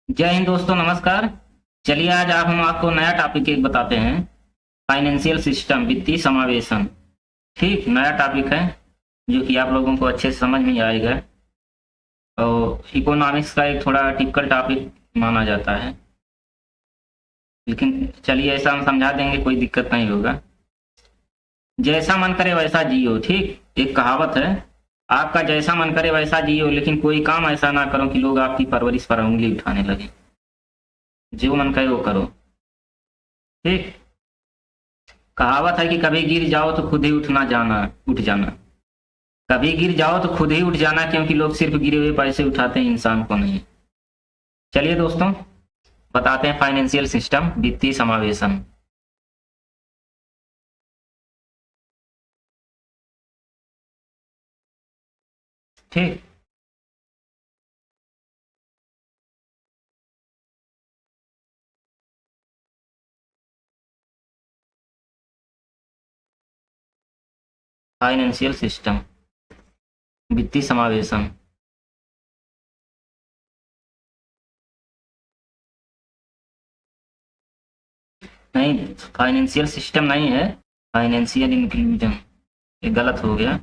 जय हिंद दोस्तों, नमस्कार। चलिए आज हम आपको नया टॉपिक एक बताते हैं। फाइनेंशियल सिस्टम, वित्तीय समावेशन। ठीक, नया टॉपिक है जो कि आप लोगों को अच्छे से समझ में आएगा। और इकोनॉमिक्स का एक थोड़ा टिपिकल टॉपिक माना जाता है, लेकिन चलिए ऐसा हम समझा देंगे, कोई दिक्कत नहीं होगा। जैसा मन करे वैसा जियो। ठीक, एक कहावत है, आपका जैसा मन करे वैसा जियो, लेकिन कोई काम ऐसा ना करो कि लोग आपकी परवरिश पर उंगली उठाने लगे। जो मन करे वो करो। ठीक, कहावत है कि कभी गिर जाओ तो खुद ही उठ जाना। कभी गिर जाओ तो खुद ही उठ जाना, क्योंकि लोग सिर्फ गिरे हुए पैसे उठाते हैं, इंसान को नहीं। चलिए दोस्तों, बताते हैं फाइनेंशियल सिस्टम, वित्तीय समावेशन। ठीक, फाइनेंशियल सिस्टम, वित्तीय समावेशन। नहीं, फाइनेंशियल सिस्टम नहीं है, फाइनेंशियल इंक्लूजन। ये गलत हो गया।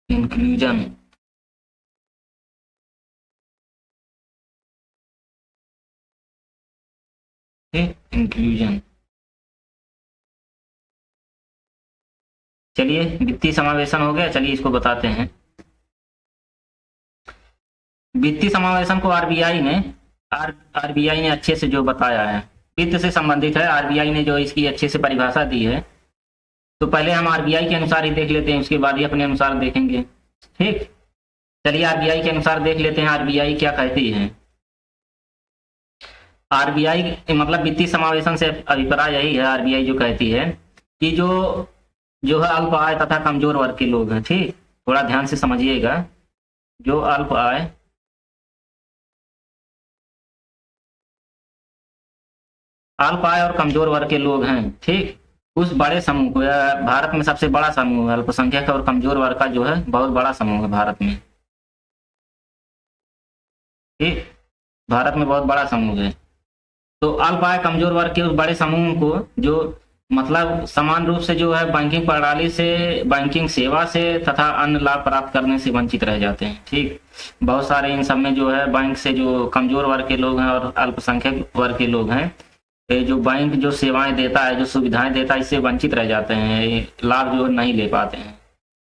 इंक्लूजन। इंक्लूजन। चलिए, वित्तीय समावेशन हो गया। चलिए इसको बताते हैं। वित्तीय समावेशन को आरबीआई ने अच्छे से जो बताया है, वित्त से संबंधित है। आरबीआई ने जो इसकी अच्छे से परिभाषा दी है, तो पहले हम आरबीआई के अनुसार ही देख लेते हैं, उसके बाद ही अपने अनुसार देखेंगे। ठीक, चलिए आरबीआई के अनुसार देख लेते हैं आरबीआई क्या कहती है। आरबीआई मतलब वित्तीय समावेशन से अभिप्राय यही है, आरबीआई जो कहती है कि जो जो है अल्प आय तथा कमजोर वर्ग के लोग हैं। ठीक, थोड़ा ध्यान से समझिएगा। जो अल्प आय और कमजोर वर्ग के लोग हैं, ठीक, उस बड़े समूह को, या भारत में सबसे बड़ा समूह है अल्पसंख्यक और कमजोर वर्ग का, जो है बहुत बड़ा समूह है भारत में। ठीक, भारत में बहुत बड़ा समूह है। तो अल्प आय कमजोर वर्ग के उस बड़े समूह को, जो मतलब समान रूप से जो है बैंकिंग प्रणाली से, बैंकिंग सेवा से तथा अन्य लाभ प्राप्त करने से वंचित रह जाते हैं। ठीक, बहुत सारे इन सब में जो है बैंक से जो कमजोर वर्ग के लोग हैं और अल्पसंख्यक वर्ग के लोग हैं, ये जो बैंक जो सेवाएं देता है, जो सुविधाएं देता है, इससे वंचित रह जाते हैं, ये लाभ जो नहीं ले पाते हैं।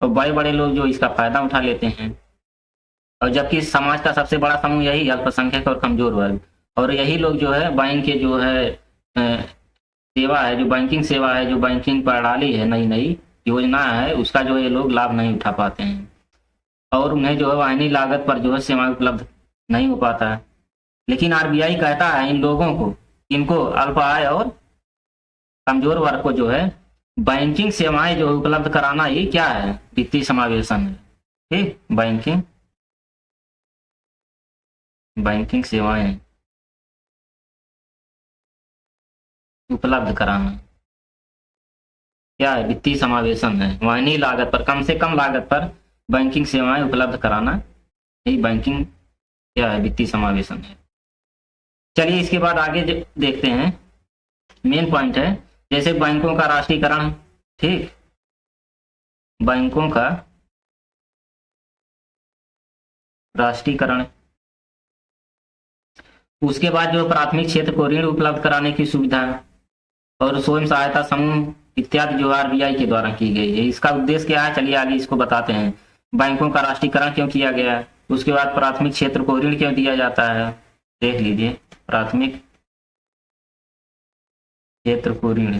और बड़े बड़े लोग जो इसका फायदा उठा लेते हैं। और जबकि समाज का सबसे बड़ा समूह यही अल्पसंख्यक और कमजोर वर्ग, और यही लोग जो है बैंक के जो है सेवा है, जो बैंकिंग सेवा है, जो बैंकिंग प्रणाली है, नई नई योजना है, उसका जो ये लोग लाभ नहीं उठा पाते हैं, और उन्हें जो है वाहिनी लागत पर जो है सेवाएं उपलब्ध नहीं हो पाता है। लेकिन आरबीआई कहता है इन लोगों को, इनको अल्प आय और कमजोर वर्ग को जो है बैंकिंग सेवाएं जो उपलब्ध कराना, ये क्या है, वित्तीय समावेशन है। ठीक, बैंकिंग सेवाएं उपलब्ध कराना क्या है, वित्तीय समावेशन है। वाहिनी लागत पर, कम से कम लागत पर बैंकिंग सेवाएं उपलब्ध कराना, यही बैंकिंग क्या है, वित्तीय समावेशन है। चलिए इसके बाद आगे देखते हैं। मेन पॉइंट है, जैसे बैंकों का राष्ट्रीयकरण। ठीक, बैंकों का राष्ट्रीयकरण। उसके बाद जो प्राथमिक क्षेत्र को ऋण उपलब्ध कराने की सुविधा और स्वयं सहायता समूह इत्यादि जो आरबीआई के द्वारा की गई है। इसका उद्देश्य क्या है, चलिए आगे इसको बताते हैं। बैंकों का राष्ट्रीयकरण क्यों किया गया है, उसके बाद प्राथमिक क्षेत्र को ऋण क्यों दिया जाता है, देख लीजिए। प्राथमिक क्षेत्र को ऋण,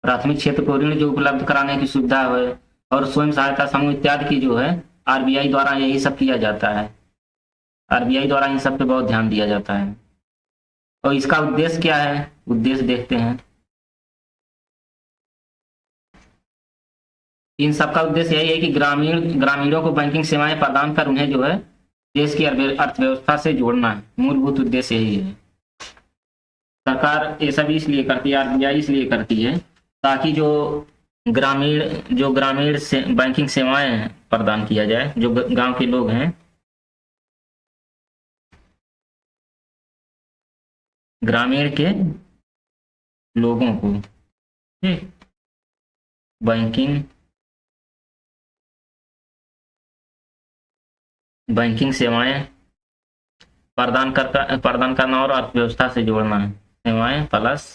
प्राथमिक क्षेत्र को ऋण जो उपलब्ध कराने की सुविधा है, और स्वयं सहायता समूह इत्यादि की जो है आरबीआई द्वारा यही सब किया जाता है। आरबीआई द्वारा इन सब पे बहुत ध्यान दिया जाता है। और इसका उद्देश्य क्या है, उद्देश्य देखते हैं। इन सब का उद्देश्य यही है कि ग्रामीणों को बैंकिंग सेवाएं प्रदान कर उन्हें जो है देश की अर्थव्यवस्था से जोड़ना है। मूलभूत उद्देश्य यही है। सरकार ये सब इसलिए करती है, आरबीआई इसलिए करती है ताकि जो ग्रामीण से बैंकिंग सेवाएं प्रदान किया जाए, जो गांव के लोग हैं, ग्रामीण के लोगों को, ठीक, बैंकिंग सेवाएं प्रदान करना और अर्थव्यवस्था से जोड़ना है। सेवाएं प्लस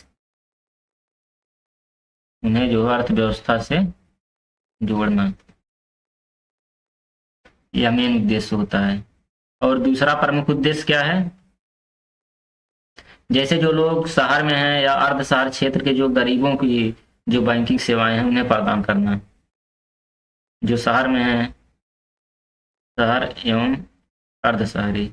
उन्हें जो है अर्थव्यवस्था से जोड़ना, यह मेन उद्देश्य होता है। और दूसरा प्रमुख उद्देश्य क्या है? जैसे जो लोग शहर में हैं या अर्ध शहर क्षेत्र के जो गरीबों की जो बैंकिंग सेवाएं हैं उन्हें प्रदान करना। जो शहर में है, शहर एवं अर्ध शहरी,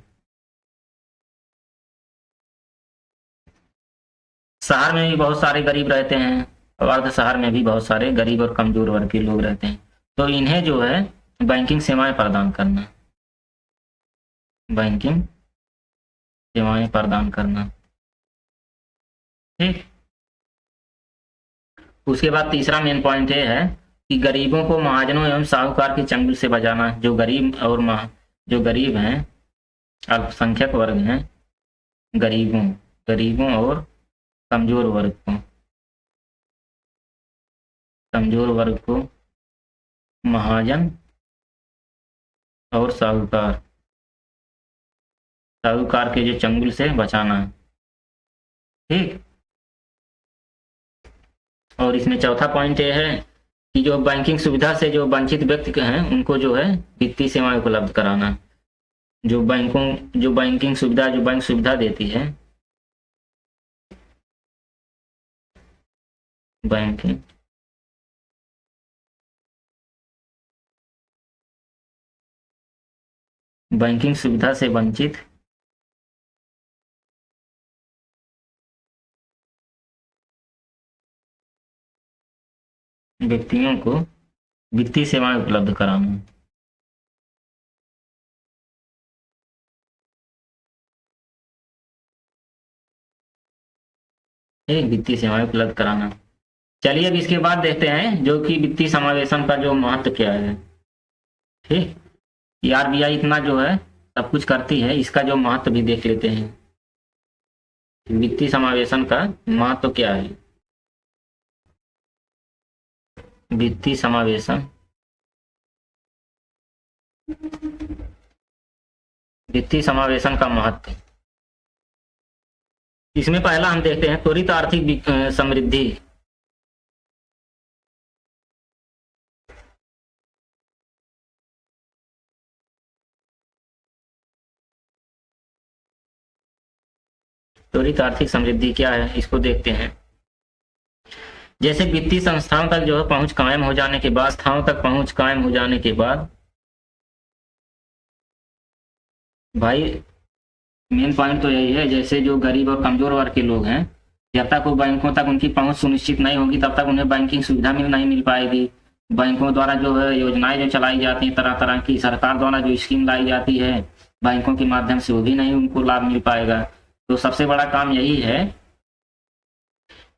शहर में भी बहुत सारे गरीब रहते हैं और अर्ध शहर में भी बहुत सारे गरीब और कमजोर वर्ग के लोग रहते हैं, तो इन्हें जो है बैंकिंग सेवाएं प्रदान करना, बैंकिंग सेवाएं प्रदान करना, ठीक। उसके बाद तीसरा मेन पॉइंट ये है कि गरीबों को महाजनों एवं साहूकार के चंगुल से बचाना। जो गरीब हैं, अल्पसंख्यक वर्ग हैं, गरीबों और कमजोर वर्ग को महाजन और साहूकार के जो चंगुल से बचाना है, ठीक। और इसमें चौथा पॉइंट ये है कि जो बैंकिंग सुविधा से जो वंचित व्यक्ति हैं उनको जो है वित्तीय सेवाएं उपलब्ध कराना। जो बैंक सुविधा देती है, बैंकिंग सुविधा से वंचित व्यक्तियों को वित्तीय सेवाएं उपलब्ध कराना। वित्तीय सेवाएं उपलब्ध कराना। चलिए अब इसके बाद देखते हैं जो कि वित्तीय समावेशन का जो महत्व क्या है, ठीक। आरबीआई इतना जो है सब कुछ करती है, इसका जो महत्व भी देख लेते हैं। वित्तीय समावेशन का महत्व क्या है? वित्तीय समावेशन का महत्व, इसमें पहला हम देखते हैं त्वरित आर्थिक समृद्धि। त्वरित आर्थिक समृद्धि क्या है, इसको देखते हैं। जैसे वित्तीय संस्थाओं तक जो है पहुंच कायम हो जाने के बाद, भाई मेन पॉइंट तो यही है, जैसे जो गरीब और कमजोर वर्ग के लोग हैं, जब तक वो बैंकों तक उनकी पहुंच सुनिश्चित नहीं होगी तब तक उन्हें बैंकिंग सुविधा नहीं मिल पाएगी। बैंकों द्वारा जो है योजनाएं जो चलाई जाती हैं, तरह तरह की सरकार द्वारा जो स्कीम लाई जाती है बैंकों के माध्यम से, वो भी नहीं उनको लाभ मिल पाएगा। तो सबसे बड़ा काम यही है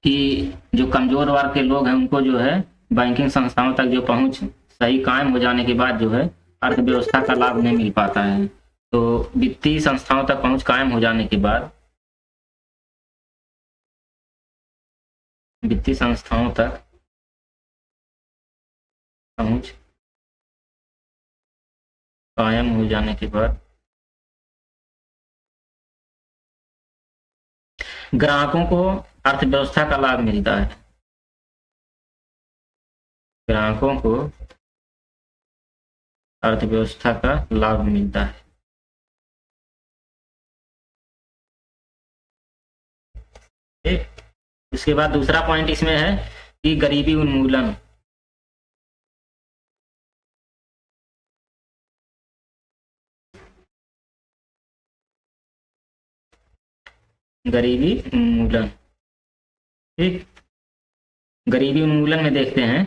कि जो कमजोर वर्ग के लोग हैं उनको जो है बैंकिंग संस्थाओं तक जो पहुंच सही कायम हो जाने के बाद जो है अर्थव्यवस्था का लाभ नहीं मिल पाता है। तो वित्तीय संस्थाओं तक पहुंच कायम हो जाने के बाद, वित्तीय संस्थाओं तक पहुंच कायम हो जाने के बाद ग्राहकों को अर्थव्यवस्था का लाभ मिलता है। ग्राहकों को अर्थव्यवस्था का लाभ मिलता है। ठीक। उसके बाद दूसरा पॉइंट इसमें है कि गरीबी उन्मूलन। गरीबी उन्मूलन, ठीक। गरीबी उन्मूलन में देखते हैं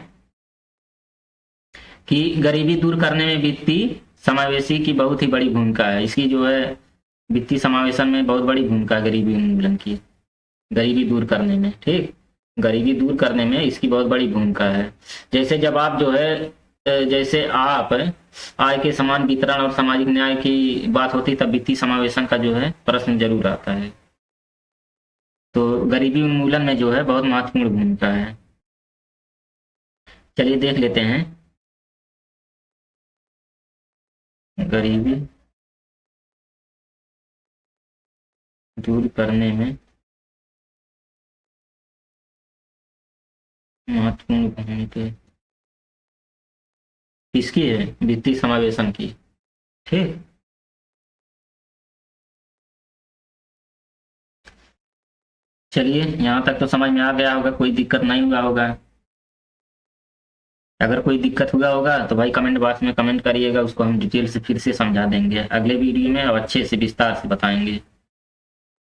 कि गरीबी दूर करने में वित्तीय समावेशी की बहुत ही बड़ी भूमिका है। इसकी जो है वित्तीय समावेशन में बहुत बड़ी भूमिका है गरीबी उन्मूलन की, गरीबी दूर करने में, ठीक। गरीबी दूर करने में इसकी बहुत बड़ी भूमिका है। जैसे जब आप जो है जैसे आप आय के समान वितरण और सामाजिक न्याय की बात होती है, तब वित्तीय समावेशन का जो है प्रश्न जरूर आता है। तो गरीबी उन्मूलन में जो है बहुत महत्वपूर्ण भूमिका है। चलिए देख लेते हैं। गरीबी दूर करने में महत्वपूर्ण भूमिका किसकी है? वित्तीय समावेशन की। ठीक, चलिए यहाँ तक तो समझ में आ गया होगा, कोई दिक्कत नहीं हुआ होगा। अगर कोई दिक्कत हुआ होगा तो भाई कमेंट बॉक्स में कमेंट करिएगा, उसको हम डिटेल से फिर से समझा देंगे अगले वीडियो में और अच्छे से विस्तार से बताएंगे।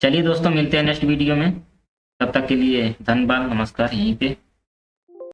चलिए दोस्तों, मिलते हैं नेक्स्ट वीडियो में। तब तक के लिए धन्यवाद, नमस्कार। यहीं पे